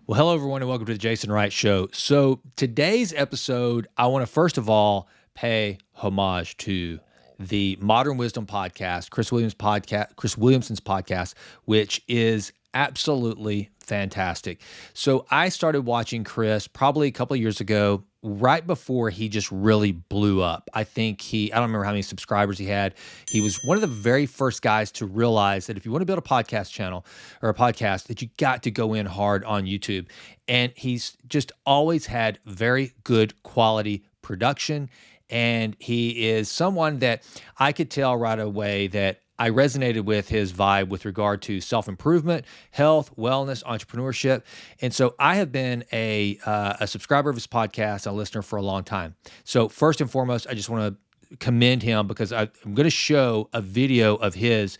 Well, hello, everyone, and welcome to the Jason Wright Show. So, today's episode, I want to first of all pay homage to the Modern Wisdom podcast, Chris Williamson's podcast, which is absolutely fantastic. So, I started watching Chris probably a couple of years ago, right before he just really blew up. I don't remember how many subscribers he had. He was one of the very first guys to realize that if you want to build a podcast channel or a podcast, that you got to go in hard on YouTube. And he's just always had very good quality production. And he is someone that I could tell right away that I resonated with his vibe with regard to self-improvement, health, wellness, entrepreneurship. And so I have been a subscriber of his podcast, a listener for a long time. So first and foremost, I just want to commend him because I'm going to show a video of his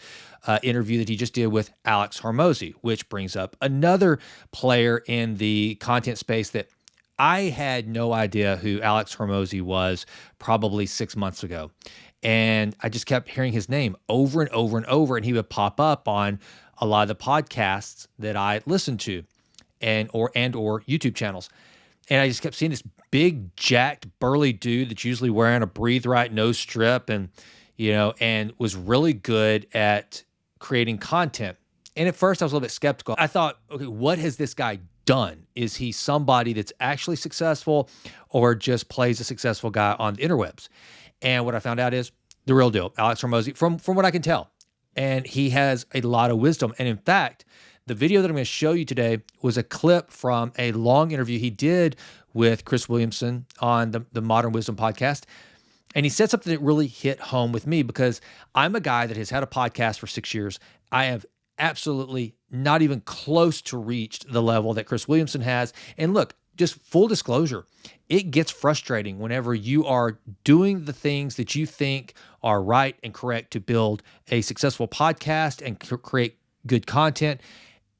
interview that he just did with Alex Hormozi, which brings up another player in the content space that I had no idea who Alex Hormozi was probably 6 months ago. And I just kept hearing his name over and over and over, and he would pop up on a lot of the podcasts that I listened to or YouTube channels. And I just kept seeing this big, jacked, burly dude that's usually wearing a Breathe Right nose strip and was really good at creating content. And at first I was a little bit skeptical. I thought, okay, what has this guy done? Is he somebody that's actually successful or just plays a successful guy on the interwebs? And what I found out is the real deal, Alex Hormozi, from what I can tell. And he has a lot of wisdom. And in fact, the video that I'm going to show you today was a clip from a long interview he did with Chris Williamson on the Modern Wisdom podcast. And he said something that really hit home with me because I'm a guy that has had a podcast for 6 years. I have absolutely not even close to reached the level that Chris Williamson has. And look, just full disclosure, it gets frustrating whenever you are doing the things that you think are right and correct to build a successful podcast and create good content,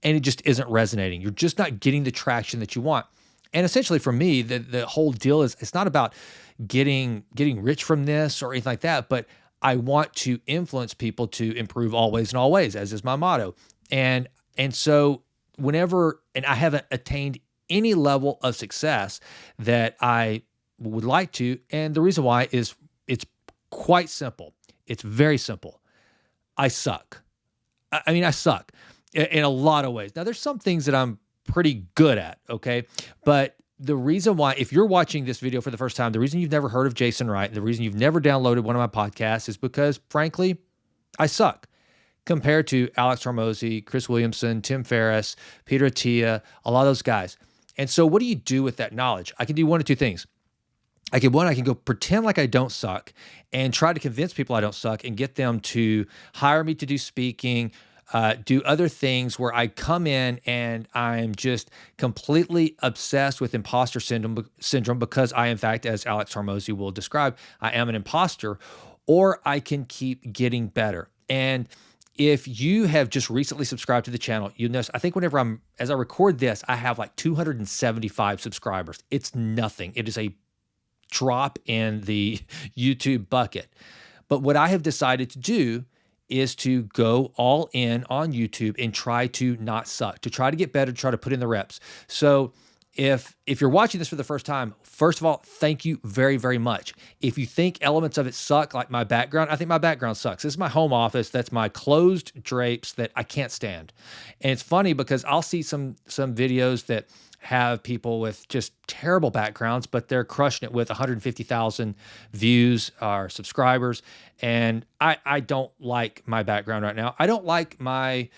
and it just isn't resonating. You're just not getting the traction that you want. And essentially for me, the whole deal is it's not about getting rich from this or anything like that, but I want to influence people to improve always and always, as is my motto. And so and I haven't attained any level of success that I would like to. And the reason why is it's quite simple. It's very simple. I suck. I suck in a lot of ways. Now, there's some things that I'm pretty good at, okay? But the reason why, if you're watching this video for the first time, the reason you've never heard of Jason Wright, and the reason you've never downloaded one of my podcasts is because, frankly, I suck compared to Alex Hormozi, Chris Williamson, Tim Ferriss, Peter Attia, a lot of those guys. And so what do you do with that knowledge? I can do one of two things. I can go pretend like I don't suck and try to convince people I don't suck and get them to hire me to do speaking, do other things where I come in and I'm just completely obsessed with imposter syndrome because I, in fact, as Alex Hormozi will describe, I am an imposter, or I can keep getting better. And if you have just recently subscribed to the channel, you'll notice, I think as I record this, I have like 275 subscribers. It's nothing. It is a drop in the YouTube bucket. But what I have decided to do is to go all in on YouTube and try to not suck, to try to get better, to try to put in the reps. So if you're watching this for the first time, first of all, thank you very, very much. If you think elements of it suck, like my background, I think my background sucks. This is my home office. That's my closed drapes that I can't stand. And it's funny because I'll see some videos that have people with just terrible backgrounds, but they're crushing it with 150,000 views or subscribers. And I don't like my background right now. I don't like my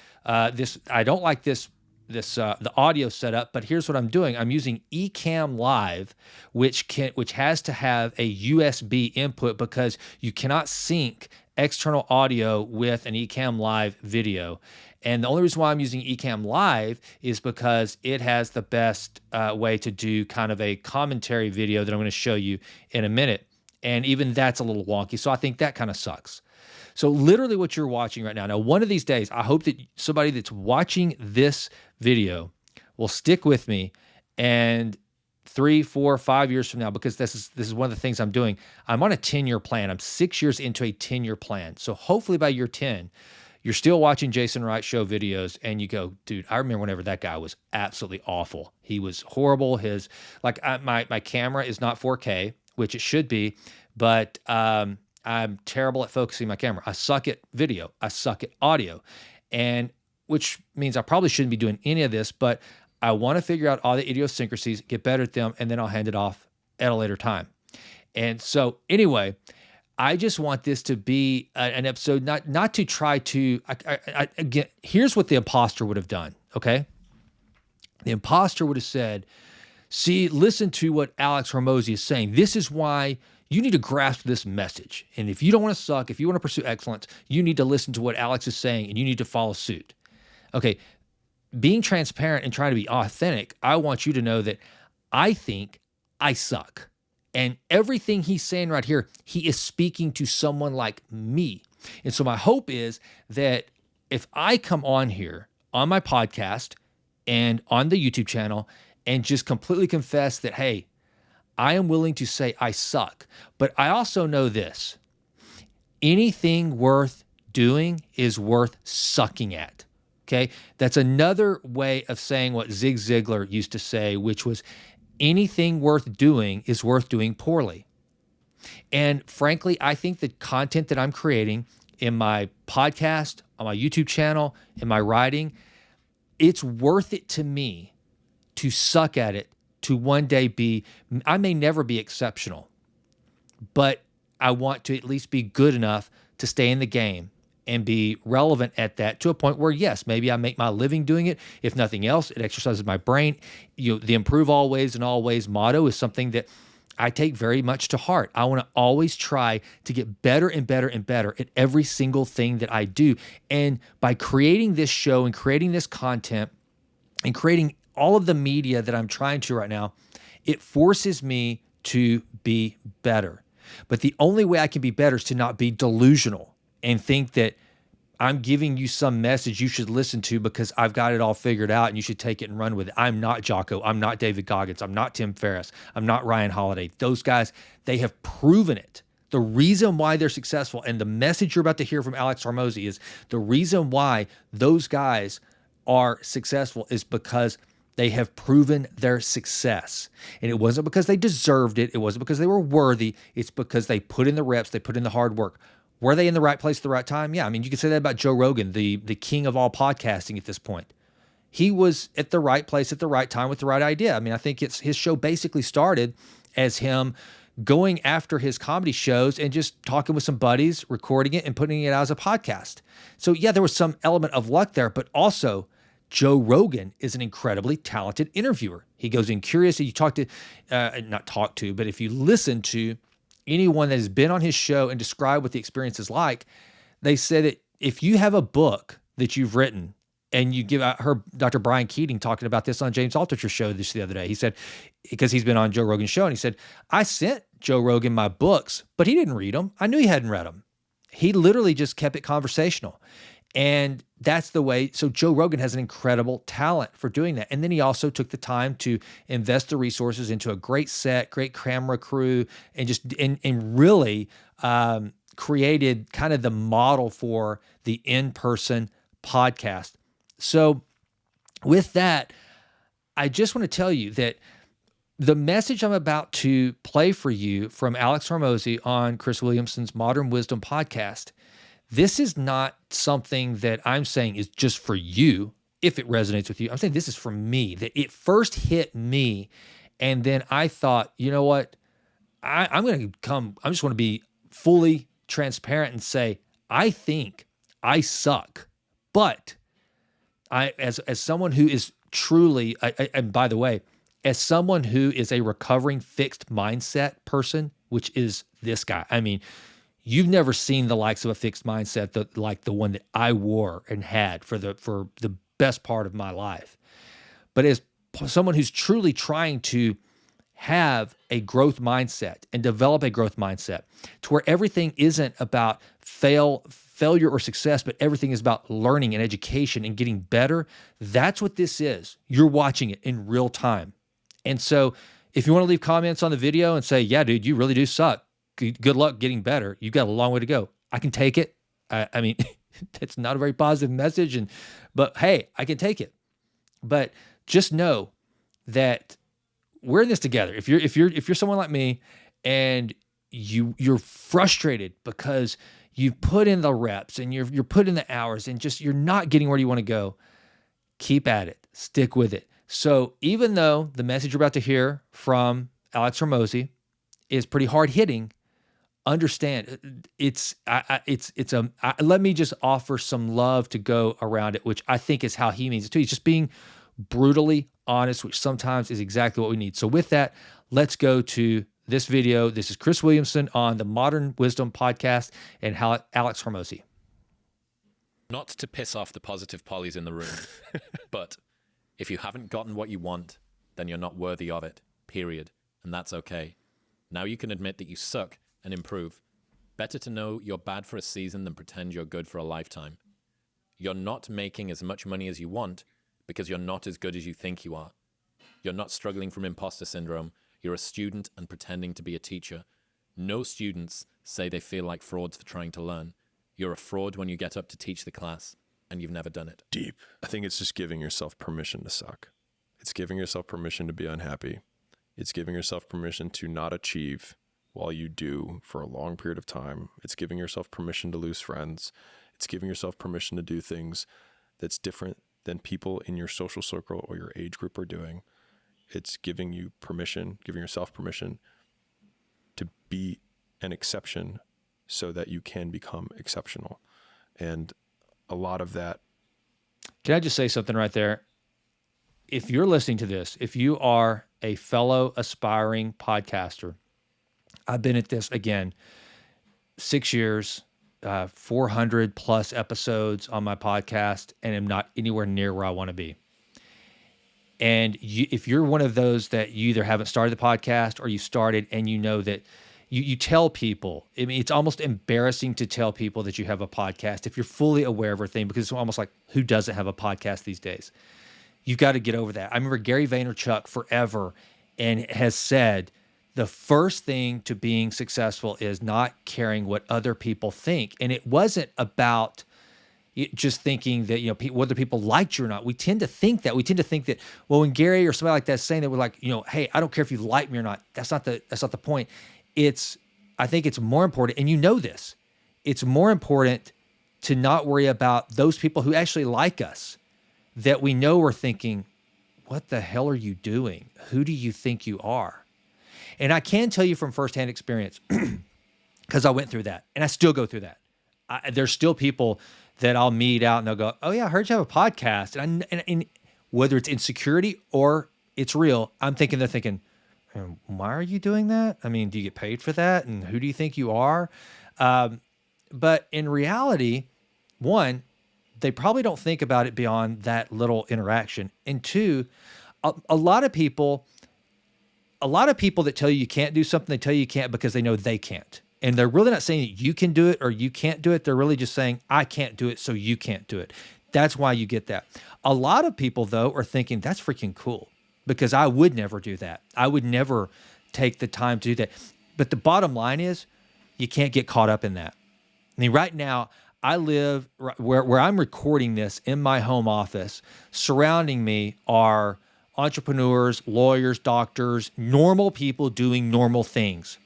the audio setup, but here's what I'm doing. I'm using Ecamm Live, which has to have a USB input because you cannot sync external audio with an Ecamm Live video. And the only reason why I'm using Ecamm Live is because it has the best way to do kind of a commentary video that I'm going to show you in a minute. And even that's a little wonky. So I think that kind of sucks. So literally what you're watching right now, one of these days, I hope that somebody that's watching this video will stick with me, and 3, 4, 5 years from now, because this is one of the things I'm doing. I'm on a 10-year plan. I'm 6 years into a 10-year plan. So hopefully by year 10, you're still watching Jason Wright show videos and you go, dude, I remember whenever that guy was absolutely awful. He was horrible. My camera is not 4K, which it should be, but I'm terrible at focusing my camera. I suck at video. I suck at audio, and which means I probably shouldn't be doing any of this, but I want to figure out all the idiosyncrasies, get better at them, and then I'll hand it off at a later time. And so anyway, I just want this to be an episode, not to try to, again, here's what the imposter would have done, okay? The imposter would have said, see, listen to what Alex Hormozi is saying. This is why you need to grasp this message. And if you don't want to suck, if you want to pursue excellence, you need to listen to what Alex is saying and you need to follow suit. Okay, being transparent and trying to be authentic, I want you to know that I think I suck. And everything he's saying right here, he is speaking to someone like me. And so my hope is that if I come on here on my podcast and on the YouTube channel and just completely confess that, hey, I am willing to say I suck. But I also know this, anything worth doing is worth sucking at. Okay, that's another way of saying what Zig Ziglar used to say, which was anything worth doing is worth doing poorly. And frankly, I think the content that I'm creating in my podcast, on my YouTube channel, in my writing, it's worth it to me to suck at it, to one day I may never be exceptional, but I want to at least be good enough to stay in the game and be relevant at that to a point where, yes, maybe I make my living doing it. If nothing else, it exercises my brain. The improve always and always motto is something that I take very much to heart. I want to always try to get better and better and better at every single thing that I do. And by creating this show and creating this content and creating all of the media that I'm trying to right now, it forces me to be better. But the only way I can be better is to not be delusional and think that I'm giving you some message you should listen to because I've got it all figured out and you should take it and run with it. I'm not Jocko. I'm not David Goggins. I'm not Tim Ferriss. I'm not Ryan Holiday. Those guys, they have proven it. The reason why they're successful, and the message you're about to hear from Alex Hormozi is the reason why those guys are successful is because they have proven their success. And it wasn't because they deserved it. It wasn't because they were worthy. It's because they put in the reps. They put in the hard work. Were they in the right place at the right time? Yeah, I mean, you could say that about Joe Rogan, the king of all podcasting at this point. He was at the right place at the right time with the right idea. I mean, I think his show basically started as him going after his comedy shows and just talking with some buddies, recording it and putting it out as a podcast. So yeah, there was some element of luck there, but also Joe Rogan is an incredibly talented interviewer. He goes in curious. You talk to, not talk to, but if you listen to anyone that has been on his show and describe what the experience is like, they say that if you have a book that you've written and you give out, heard Dr. Brian Keating talking about this on James Altucher's show the other day. He said, because he's been on Joe Rogan's show, and he said, I sent Joe Rogan my books, but he didn't read them. I knew he hadn't read them. He literally just kept it conversational. And that's the way. So Joe Rogan has an incredible talent for doing that. And then he also took the time to invest the resources into a great set, great camera crew, and just and really created kind of the model for the in-person podcast. So with that, I just want to tell you that the message I'm about to play for you from Alex Hormozi on Chris Williamson's Modern Wisdom podcast, this is not something that I'm saying is just for you, if it resonates with you. I'm saying this is for me, that it first hit me. And then I thought, you know what? I just want to be fully transparent and say, I think I suck. But as someone who is truly, and by the way, as someone who is a recovering fixed mindset person, which is this guy, I mean, you've never seen the likes of a fixed mindset like the one that I wore and had for the best part of my life. But as someone who's truly trying to have a growth mindset and develop a growth mindset to where everything isn't about failure or success, but everything is about learning and education and getting better, that's what this is. You're watching it in real time. And so if you want to leave comments on the video and say, yeah, dude, you really do suck. Good luck getting better. You've got a long way to go. I can take it. I mean, That's not a very positive message. But hey, I can take it. But just know that we're in this together. If you're someone like me and you're frustrated because you've put in the reps and you're putting in the hours and just you're not getting where you want to go, keep at it. Stick with it. So even though the message you're about to hear from Alex Hormozi is pretty hard hitting, understand let me just offer some love to go around it, which I think is how he means it too. He's just being brutally honest, which sometimes is exactly what we need. So with that, let's go to this video. This is Chris Williamson on the Modern Wisdom Podcast and Alex Hormozi. Not to piss off the positive polys in the room, but if you haven't gotten what you want, then you're not worthy of it, period. And that's okay. Now you can admit that you suck and improve. Better to know you're bad for a season than pretend you're good for a lifetime. You're not making as much money as you want because you're not as good as you think you are. You're not struggling from imposter syndrome. You're a student and pretending to be a teacher. No students say they feel like frauds for trying to learn. You're a fraud when you get up to teach the class, and you've never done it. Deep. I think it's just giving yourself permission to suck. It's giving yourself permission to be unhappy. It's giving yourself permission to not achieve while you do for a long period of time. It's giving yourself permission to lose friends. It's giving yourself permission to do things that's different than people in your social circle or your age group are doing. It's giving you permission, giving yourself permission to be an exception so that you can become exceptional. And a lot of that. Can I just say something right there? If you're listening to this, if you are a fellow aspiring podcaster, I've been at this, again, 6 years, 400 plus episodes on my podcast, and am not anywhere near where I want to be. And if you're one of those that you either haven't started the podcast or you started and you know that you tell people, I mean, it's almost embarrassing to tell people that you have a podcast if you're fully aware of everything, because it's almost like, who doesn't have a podcast these days? You've got to get over that. I remember Gary Vaynerchuk forever and has said, the first thing to being successful is not caring what other people think. And it wasn't about just thinking that, whether people liked you or not. We tend to think that. We tend to think that, well, when Gary or somebody like that is saying that, we're like, hey, I don't care if you like me or not. That's not the point. I think it's more important, and you know this, it's more important to not worry about those people who actually like us, that we know are thinking, what the hell are you doing? Who do you think you are? And I can tell you from firsthand experience, because I went through that, and I still go through that. There's still people that I'll meet out, and they'll go, oh yeah, I heard you have a podcast. And whether it's insecurity or it's real, they're thinking, why are you doing that? I mean, do you get paid for that? And who do you think you are? But in reality, one, they probably don't think about it beyond that little interaction. And two, a lot of people that tell you can't do something, they tell you can't because they know they can't. And they're really not saying that you can do it or you can't do it. They're really just saying, I can't do it, so you can't do it. That's why you get that. A lot of people, though, are thinking, that's freaking cool, because I would never do that. I would never take the time to do that. But the bottom line is, you can't get caught up in that. I mean, right now, I live where I'm recording this in my home office. Surrounding me are entrepreneurs, lawyers, doctors, normal people doing normal things.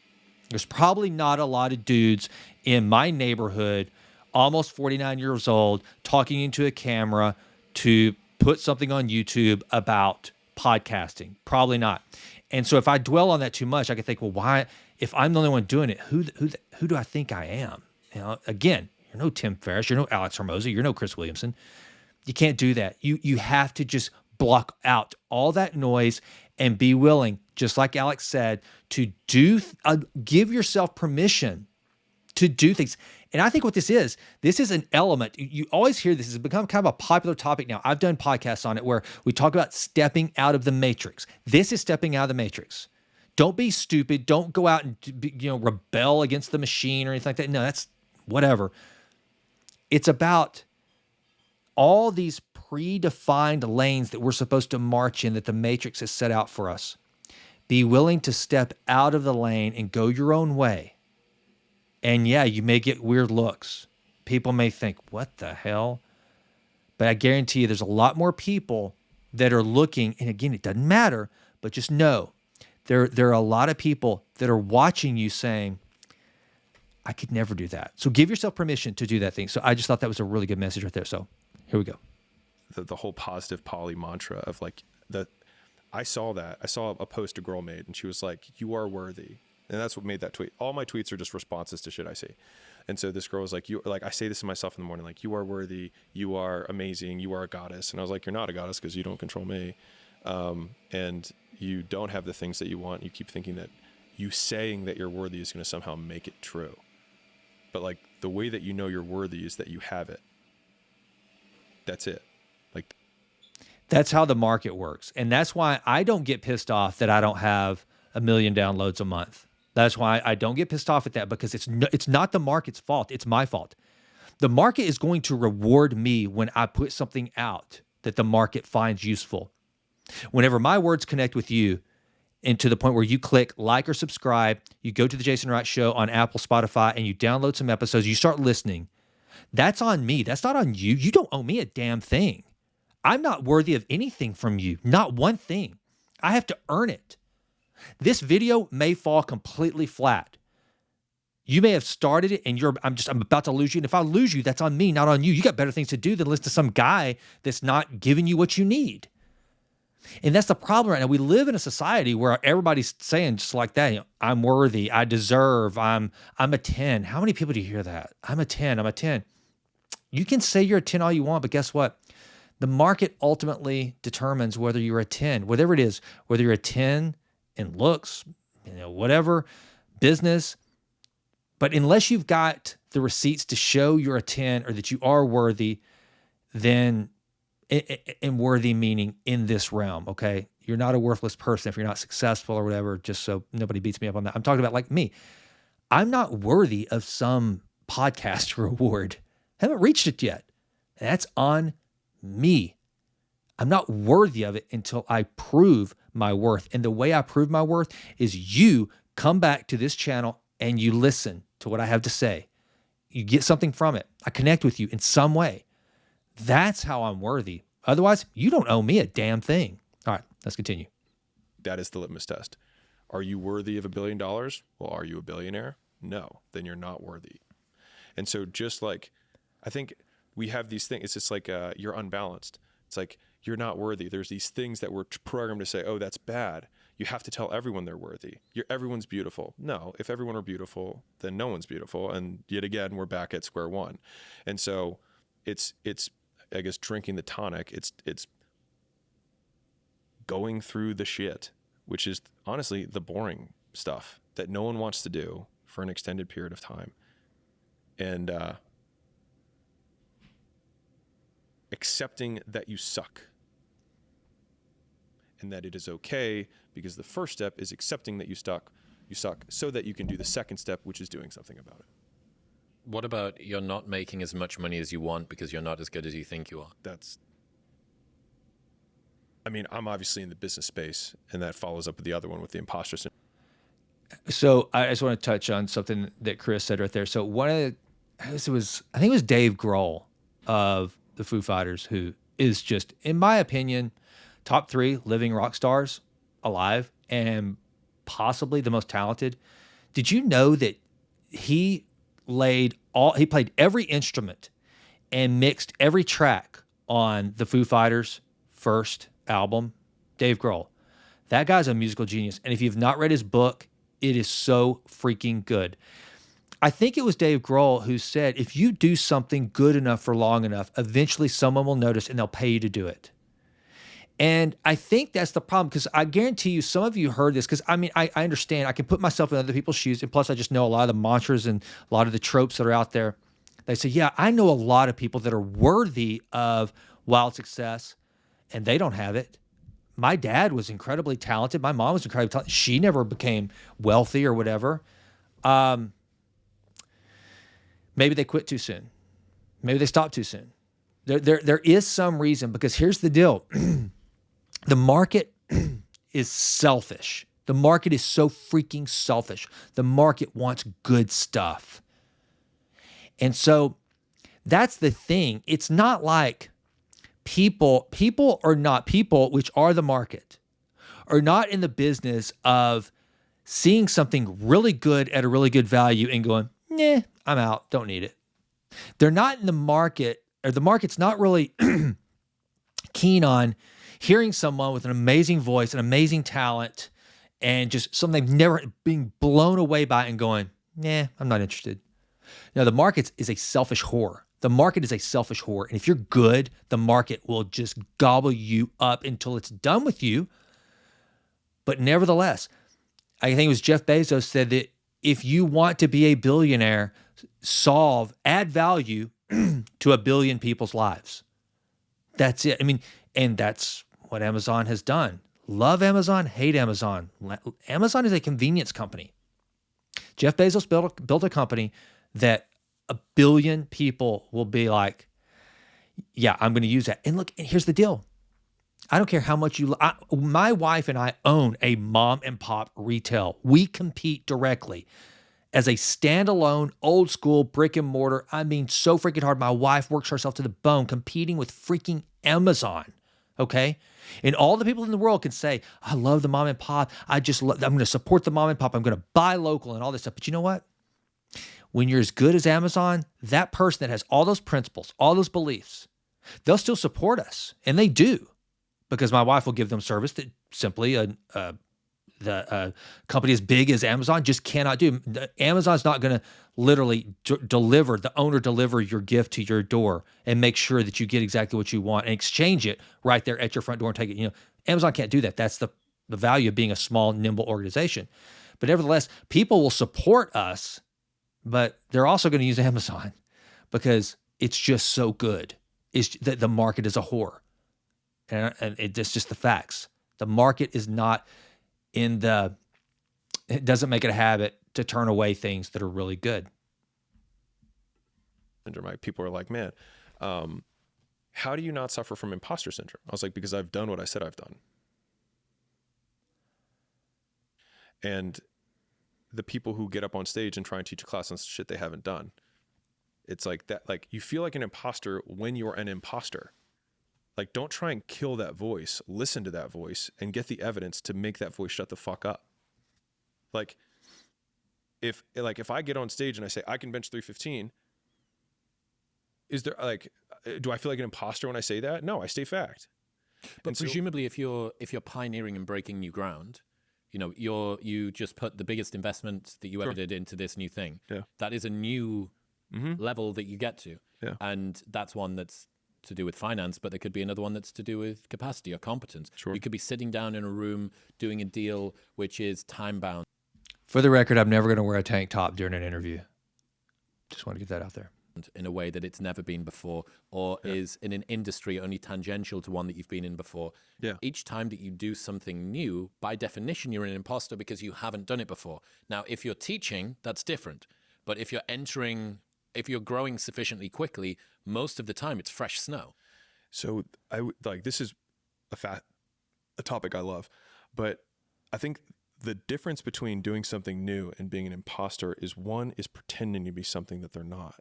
There's probably not a lot of dudes in my neighborhood, almost 49 years old, talking into a camera to put something on YouTube about podcasting. Probably not. And so if I dwell on that too much, I can think, well, why, if I'm the only one doing it, who do I think I am? Again, you're no Tim Ferriss, you're no Alex Hormozi, you're no Chris Williamson. You can't do that. You have to just block out all that noise and be willing, just like Alex said, to give yourself permission to do things. And I think what this is an element. You always hear this. It's become kind of a popular topic now. I've done podcasts on it where we talk about stepping out of the matrix. This is stepping out of the matrix. Don't be stupid. Don't go out and rebel against the machine or anything like that. No, that's whatever. It's about all these predefined lanes that we're supposed to march in that the matrix has set out for us. Be willing to step out of the lane and go your own way. And yeah, you may get weird looks. people may think, what the hell? But I guarantee you there's a lot more people that are looking, and again, it doesn't matter, but just know there are a lot of people that are watching you saying, I could never do that. So give yourself permission to do that thing. So I just thought that was a really good message right there. So here we go. The whole positive poly mantra of like I saw a post a girl made, and she was like, you are worthy. And that's what made that tweet. All my tweets are just responses to shit I see. And so this girl was like, I say this to myself in the morning, like, you are worthy, you are amazing, you are a goddess. And I was like, you're not a goddess because you don't control me. And you don't have the things that you want. You keep thinking that you saying that you're worthy is going to somehow make it true. But like the way that you know you're worthy is that you have it. That's it. Like, that's how the market works. And that's why I don't get pissed off that I don't have 1 million downloads a month. That's why I don't get pissed off at that, because it's not the market's fault. It's my fault. The market is going to reward me when I put something out that the market finds useful. Whenever my words connect with you, and to the point where you click like or subscribe, you go to the Jason Wright Show on Apple, Spotify, and you download some episodes, you start listening. That's on me. That's not on you. You don't owe me a damn thing. I'm not worthy of anything from you. Not one thing. I have to earn it. This video may fall completely flat. You may have started it and I'm about to lose you. And if I lose you, that's on me, not on you. You got better things to do than listen to some guy that's not giving you what you need. And that's the problem right now. We live in a society where everybody's saying just like that, you know, I'm worthy, I deserve, I'm a 10. How many people do you hear that? I'm a 10, I'm a 10. You can say you're a 10 all you want, but guess what? The market ultimately determines whether you're a 10, whatever it is, whether you're a 10 in looks, whatever, business. But unless you've got the receipts to show you're a 10 or that you are worthy, then, and worthy meaning in this realm, okay? You're not a worthless person if you're not successful or whatever, just so nobody beats me up on that. I'm talking about like me. I'm not worthy of some podcast reward. I haven't reached it yet. That's on me. I'm not worthy of it until I prove my worth. And the way I prove my worth is you come back to this channel and you listen to what I have to say. You get something from it. I connect with you in some way. That's how I'm worthy. Otherwise, you don't owe me a damn thing. All right, let's continue. that is the litmus test. Are you worthy of $1 billion? Well, are you a billionaire? No, then you're not worthy. And so just like, I think we have these things, it's just like you're unbalanced. It's like, you're not worthy. There's these things that we're programmed to say, oh, that's bad. You have to tell everyone they're worthy. Everyone's beautiful. No, if everyone were beautiful, then no one's beautiful. And yet again, we're back at square one. And so it's I guess, drinking the tonic. It's going through the shit, which is honestly the boring stuff that no one wants to do for an extended period of time. And accepting that you suck and that it is okay, because the first step is accepting that you suck so that you can do the second step, which is doing something about it. What about you're not making as much money as you want because you're not as good as you think you are? I'm obviously in the business space, and that follows up with the other one with the imposter syndrome. So I just want to touch on something that Chris said right there. So I think it was Dave Grohl of the Foo Fighters, who is just, in my opinion, top 3 living rock stars alive and possibly the most talented. Did you know that he played every instrument and mixed every track on the Foo Fighters' first album? Dave Grohl. That guy's a musical genius. And if you've not read his book, it is so freaking good. I think it was Dave Grohl who said, if you do something good enough for long enough, eventually someone will notice and they'll pay you to do it. And I think that's the problem, because I guarantee you, some of you heard this, because I understand. I can put myself in other people's shoes, and plus I just know a lot of the mantras and a lot of the tropes that are out there. They say, yeah, I know a lot of people that are worthy of wild success, and they don't have it. My dad was incredibly talented. My mom was incredibly talented. She never became wealthy or whatever. Maybe they quit too soon. Maybe they stopped too soon. There is some reason, because here's the deal. The market is selfish. The market is so freaking selfish. The market wants good stuff. And so That's the thing. It's not like people which are the market, are not in the business of seeing something really good at a really good value and going, nah, I'm out, don't need it. They're not in the market, or the market's not really keen on hearing someone with an amazing voice, an amazing talent, and just something they've never being blown away by and going, nah, I'm not interested. Now, the market is a selfish whore. The market is a selfish whore. And if you're good, the market will just gobble you up until it's done with you. But nevertheless, I think it was Jeff Bezos said that if you want to be a billionaire, add value to 1 billion people's lives. That's it. I mean, and that's what Amazon has done. Love Amazon, hate Amazon. Amazon is a convenience company. Jeff Bezos built a company that 1 billion people will be like, yeah, I'm going to use that. And look, and here's the deal. I don't care how much my wife and I own a mom and pop retail. We compete directly as a standalone, old school brick and mortar. I mean, so freaking hard. My wife works herself to the bone competing with freaking Amazon. Okay. And all the people in the world can say, I love the mom and pop. I'm going to support the mom and pop. I'm going to buy local and all this stuff. But you know what? When you're as good as Amazon, that person that has all those principles, all those beliefs, they'll still support us. And they do, because my wife will give them service that simply the company as big as Amazon just cannot do. Amazon's not going to literally deliver your gift to your door and make sure that you get exactly what you want and exchange it right there at your front door and take it. Amazon can't do that. That's the value of being a small, nimble organization. But nevertheless, people will support us, but they're also going to use Amazon because it's just so good. It's that the market is a whore. And it's just the facts. The market is not it doesn't make it a habit to turn away things that are really good. Syndrome. People are like, man, how do you not suffer from imposter syndrome? I was like, because I've done what I said I've done. And the people who get up on stage and try and teach a class on shit they haven't done, it's like that. Like, you feel like an imposter when you're an imposter. Like, don't try and kill that voice. Listen to that voice and get the evidence to make that voice shut the fuck up. Like, if I get on stage and I say I can bench 315, is there do I feel like an imposter when I say that? No, I stay fact. But presumably, if you're pioneering and breaking new ground, you just put the biggest investment that you ever did into this new thing. Yeah. That is a new level that you get to. Yeah. And that's one that's to do with finance, but there could be another one that's to do with capacity or competence. Sure. You could be sitting down in a room doing a deal which is time bound. For the record, I'm never going to wear a tank top during an interview. Just want to get that out there. In a way that it's never been before, or is in an industry only tangential to one that you've been in before. Yeah. Each time that you do something new, by definition, you're an imposter because you haven't done it before. Now, if you're teaching, that's different. But if you're growing sufficiently quickly, most of the time it's fresh snow. So this is a topic I love, but I think the difference between doing something new and being an imposter is one is pretending to be something that they're not.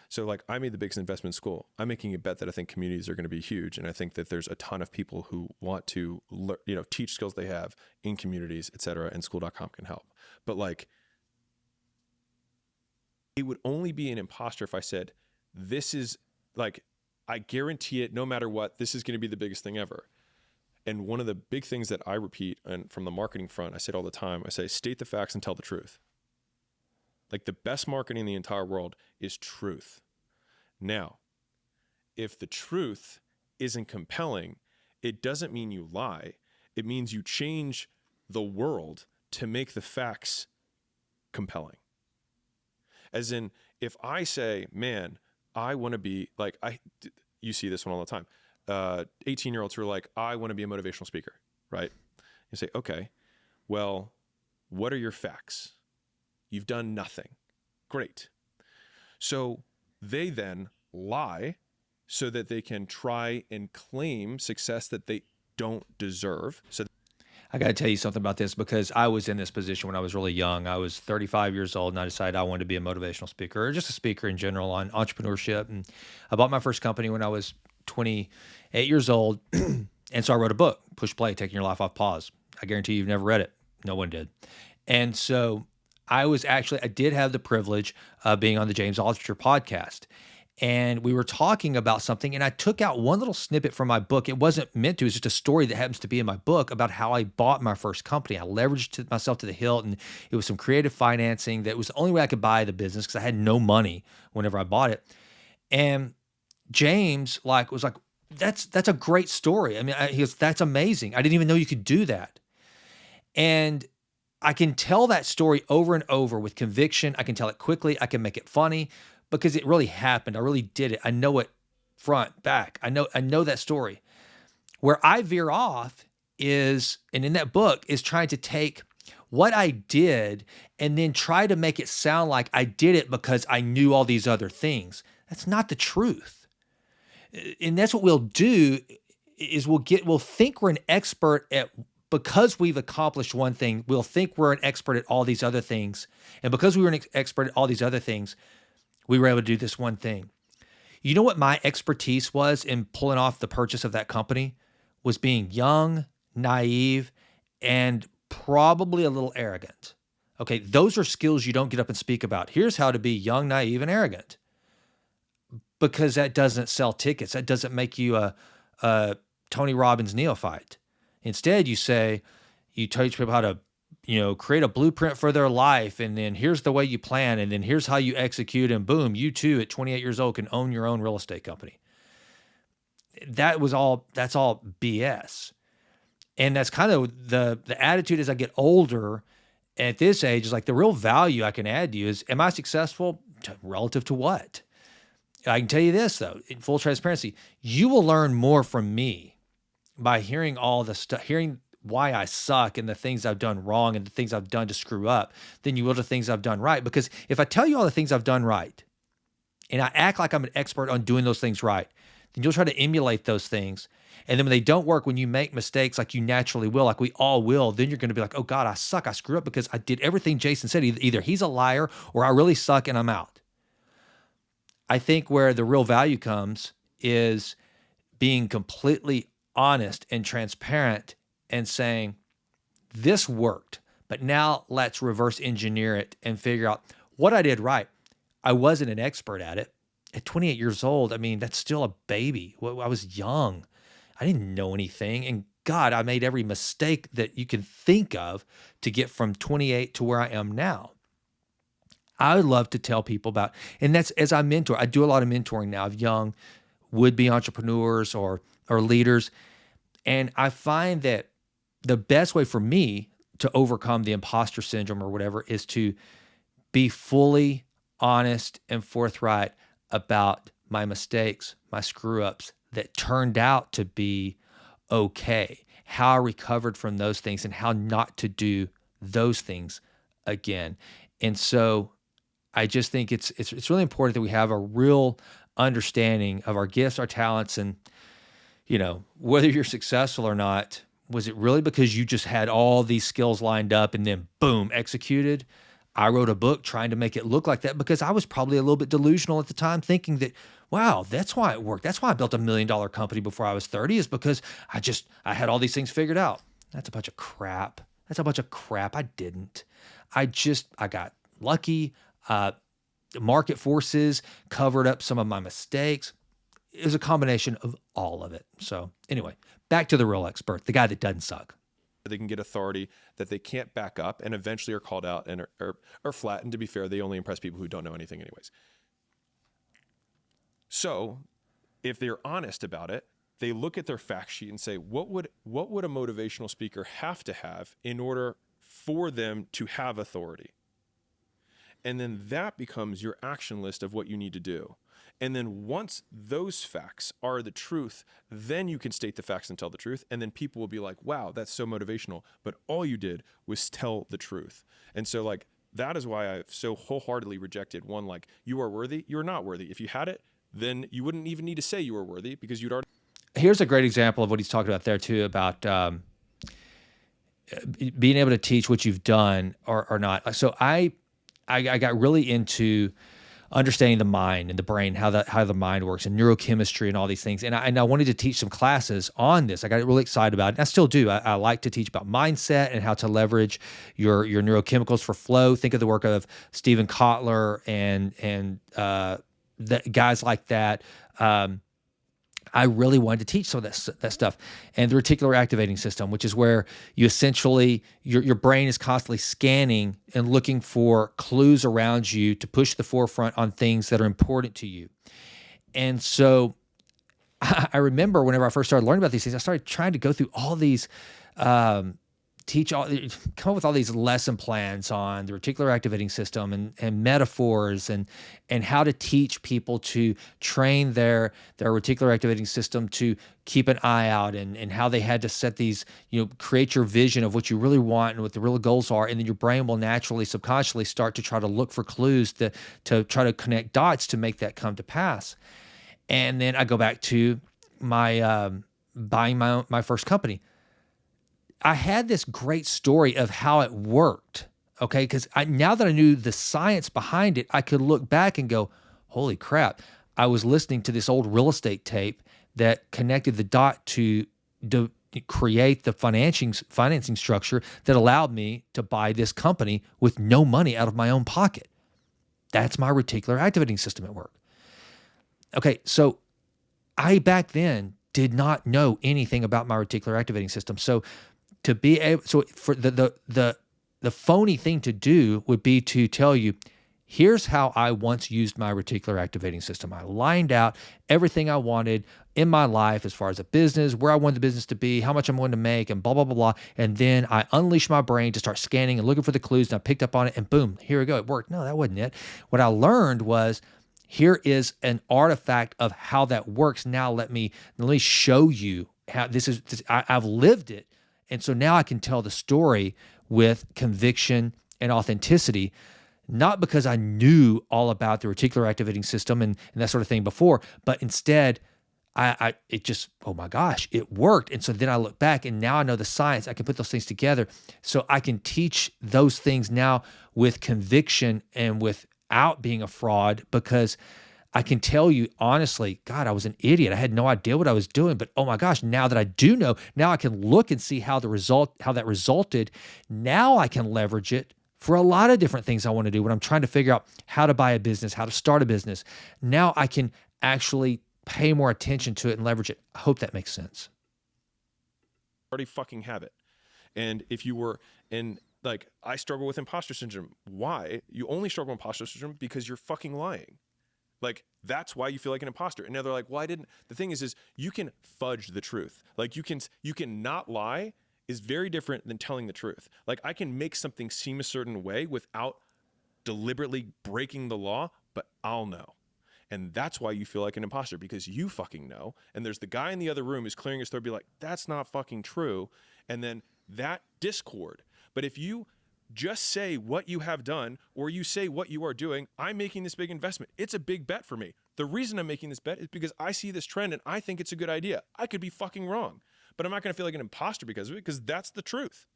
So like, I made the biggest investment in school. I'm making a bet that I think communities are going to be huge. And I think that there's a ton of people who want to teach skills they have in communities, et cetera, and school.com can help. But like, it would only be an imposter if I said, this is like, I guarantee it, no matter what, this is going to be the biggest thing ever. And one of the big things that I repeat, and from the marketing front, I say it all the time, I say, state the facts and tell the truth. Like, the best marketing in the entire world is truth. Now, if the truth isn't compelling, it doesn't mean you lie. It means you change the world to make the facts compelling. As in, if I say, man, I want to be like, you see this one all the time. 18-year-olds who are like, I want to be a motivational speaker, right? You say, okay, well, what are your facts? You've done nothing. Great. So they then lie so that they can try and claim success that they don't deserve. So I got to tell you something about this because I was in this position when I was really young. I was 35 years old and I decided I wanted to be a motivational speaker or just a speaker in general on entrepreneurship. And I bought my first company when I was 28 years old. And so I wrote a book, Push Play, Taking Your Life Off Pause. I guarantee you've never read it. No one did. And so I did have the privilege of being on the James Altucher podcast. And we were talking about something, and I took out one little snippet from my book. It wasn't meant to, it's just a story that happens to be in my book about how I bought my first company. I leveraged myself to the hilt, and it was some creative financing that was the only way I could buy the business because I had no money whenever I bought it. And James was like, that's a great story. I mean, he goes, that's amazing. I didn't even know you could do that. And I can tell that story over and over with conviction. I can tell it quickly. I can make it funny because it really happened. I really did it. I know it front, back. I know that story. Where I veer off is, and in that book, is trying to take what I did and then try to make it sound like I did it because I knew all these other things. That's not the truth. And that's what we'll do is we'll think we're an expert at, because we've accomplished one thing, we'll think we're an expert at all these other things. And because we were an expert at all these other things, we were able to do this one thing. You know what my expertise was in pulling off the purchase of that company? Was being young, naive, and probably a little arrogant. Okay, those are skills you don't get up and speak about. Here's how to be young, naive, and arrogant. Because that doesn't sell tickets. That doesn't make you a Tony Robbins neophyte. Instead, you teach people how to create a blueprint for their life, and then here's the way you plan, and then here's how you execute, and boom, you too at 28 years old can own your own real estate company. That's all BS. And that's kind of the attitude as I get older at this age is like the real value I can add to you is, am I successful relative to what? I can tell you this though, in full transparency, you will learn more from me by hearing all the stuff, hearing why I suck and the things I've done wrong and the things I've done to screw up than you will the things I've done right. Because if I tell you all the things I've done right and I act like I'm an expert on doing those things right, then you'll try to emulate those things. And then when they don't work, when you make mistakes like you naturally will, like we all will, then you're going to be like, oh God, I suck. I screw up because I did everything Jason said. Either he's a liar or I really suck and I'm out. I think where the real value comes is being completely honest and transparent and saying, this worked, but now let's reverse engineer it and figure out what I did right. I wasn't an expert at it. At 28 years old, I mean, that's still a baby. I was young. I didn't know anything. And God, I made every mistake that you can think of to get from 28 to where I am now. I would love to tell people about, and that's as I mentor. I do a lot of mentoring now of young would-be entrepreneurs or leaders. And I find that the best way for me to overcome the imposter syndrome or whatever is to be fully honest and forthright about my mistakes, my screw-ups that turned out to be okay, how I recovered from those things and how not to do those things again. And so I just think it's really important that we have a real understanding of our gifts, our talents, and whether you're successful or not. Was it really because you just had all these skills lined up and then boom, executed? I wrote a book trying to make it look like that because I was probably a little bit delusional at the time, thinking that, wow, that's why it worked. That's why I built $1 million company before I was 30, is because I had all these things figured out. That's a bunch of crap. I didn't. I got lucky. Market forces covered up some of my mistakes. It was a combination of all of it. So anyway, back to the real expert, the guy that doesn't suck. They can get authority that they can't back up and eventually are called out and are flat. And to be fair, they only impress people who don't know anything anyways. So if they're honest about it, they look at their fact sheet and say, what would a motivational speaker have to have in order for them to have authority? And then that becomes your action list of what you need to do. And then once those facts are the truth, then you can state the facts and tell the truth. And then people will be like, wow, that's so motivational. But all you did was tell the truth. And so that is why I've so wholeheartedly rejected one, you are worthy. You're not worthy. If you had it, then you wouldn't even need to say you were worthy because you'd already. Here's a great example of what he's talking about there too, about being able to teach what you've done or not. So I got really into understanding the mind and the brain, how the mind works, and neurochemistry and all these things. And I wanted to teach some classes on this. I got really excited about it. And I still do. I like to teach about mindset and how to leverage your neurochemicals for flow. Think of the work of Stephen Kotler and guys like that. I really wanted to teach some of that stuff. And the reticular activating system, which is where you essentially, your brain is constantly scanning and looking for clues around you to push the forefront on things that are important to you. And so I remember whenever I first started learning about these things, I started trying to go through all these, come up with all these lesson plans on the reticular activating system and metaphors and how to teach people to train their reticular activating system to keep an eye out and how they had to set these, create your vision of what you really want and what the real goals are. And then your brain will naturally, subconsciously start to try to look for clues to try to connect dots to make that come to pass. And then I go back to my buying my first company. I had this great story of how it worked, okay? Because now that I knew the science behind it, I could look back and go, holy crap, I was listening to this old real estate tape that connected the dot to create the financing structure that allowed me to buy this company with no money out of my own pocket. That's my reticular activating system at work. Okay, so I back then did not know anything about my reticular activating system. So to be able, so for the phony thing to do would be to tell you, here's how I once used my reticular activating system. I lined out everything I wanted in my life as far as a business, where I wanted the business to be, how much I'm going to make, and blah, blah, blah, blah. And then I unleashed my brain to start scanning and looking for the clues, and I picked up on it, and boom, here we go. It worked. No, that wasn't it. What I learned was, here is an artifact of how that works. Now let me show you how I've lived it. And so now I can tell the story with conviction and authenticity, not because I knew all about the reticular activating system and that sort of thing before, but instead it just, oh my gosh, it worked. And so then I look back and now I know the science. I can put those things together. So I can teach those things now with conviction and without being a fraud, because I can tell you honestly, God, I was an idiot. I had no idea what I was doing, but oh my gosh, now that I do know, now I can look and see how that resulted. Now I can leverage it for a lot of different things I want to do when I'm trying to figure out how to buy a business, how to start a business. Now I can actually pay more attention to it and leverage it. I hope that makes sense. Already fucking have it. And if you were I struggle with imposter syndrome. Why? You only struggle with imposter syndrome because you're fucking lying. That's why you feel like an imposter. And now they're like, well, I didn't. The thing is you can fudge the truth. You can not lie is very different than telling the truth. I can make something seem a certain way without deliberately breaking the law, but I'll know. And that's why you feel like an imposter, because you fucking know. And there's the guy in the other room who's clearing his throat, be like, that's not fucking true. And then that discord. But if you just say what you have done, or you say what you are doing, I'm making this big investment. It's a big bet for me. The reason I'm making this bet is because I see this trend and I think it's a good idea. I could be fucking wrong, but I'm not going to feel like an imposter because of it, because that's the truth.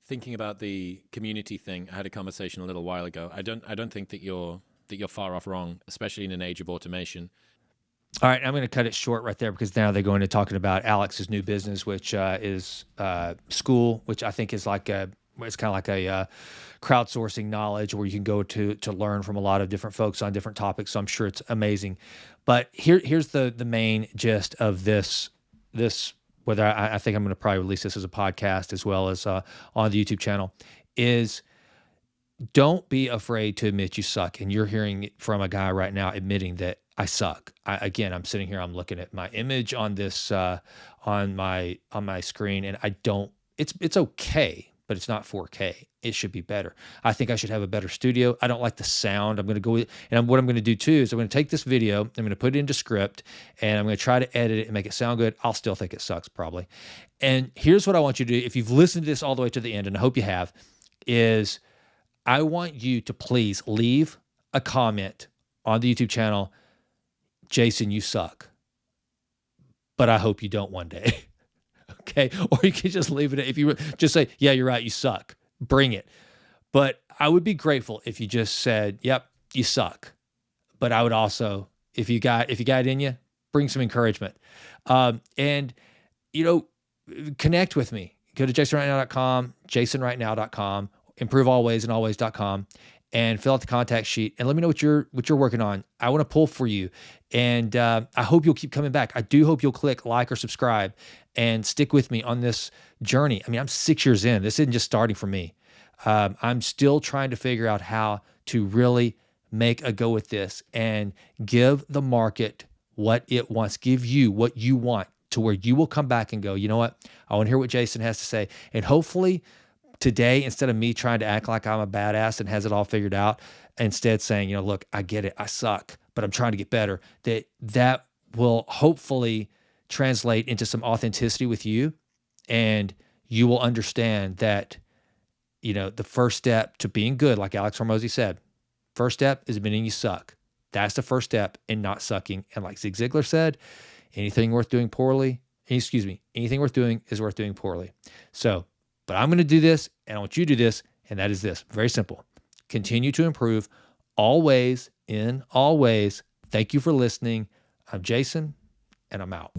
Thinking about the community thing, I had a conversation a little while ago. I don't think that you're far off wrong, especially in an age of automation. All right, I'm going to cut it short right there, because now they go into talking about Alex's new business, which is school, which I think is it's kind of like a crowdsourcing knowledge where you can go to learn from a lot of different folks on different topics. So I'm sure it's amazing. But here's the main gist of this. Whether I think I'm going to probably release this as a podcast as well as on the YouTube channel, is don't be afraid to admit you suck. And you're hearing it from a guy right now admitting that I suck. I'm sitting here, I'm looking at my image on this, on my screen, and I don't, it's okay, but it's not 4K. It should be better. I think I should have a better studio. I don't like the sound. I'm going to go with, and what I'm going to do too is I'm going to take this video, I'm going to put it into script, and I'm going to try to edit it and make it sound good. I'll still think it sucks probably. And here's what I want you to do. If you've listened to this all the way to the end, and I hope you have, is I want you to please leave a comment on the YouTube channel. Jason, you suck, but I hope you don't one day. Okay. Or you can just leave it. If you just say, yeah, you're right, you suck, bring it. But I would be grateful if you just said, yep, you suck. But I would also, if you got it in you, bring some encouragement. And, connect with me. Go to jasonrightnow.com, jasonrightnow.com, improvealwaysandalways.com, and fill out the contact sheet and let me know what you're working on. I want to pull for you. And I hope you'll keep coming back. I do hope you'll click like or subscribe and stick with me on this journey. I mean, I'm 6 years in. This isn't just starting for me. I'm still trying to figure out how to really make a go with this and give the market what it wants, give you what you want, to where you will come back and go, you know what? I want to hear what Jason has to say. And hopefully today, instead of me trying to act like I'm a badass and has it all figured out, instead saying, look, I get it. I suck, but I'm trying to get better. That will hopefully translate into some authenticity with you. And you will understand that, the first step to being good, like Alex Hormozi said, first step is admitting you suck. That's the first step in not sucking. And like Zig Ziglar said, anything worth doing worth doing is worth doing poorly. So, but I'm going to do this, and I want you to do this, and that is this. Very simple. Continue to improve always, in all ways. Thank you for listening. I'm Jason, and I'm out.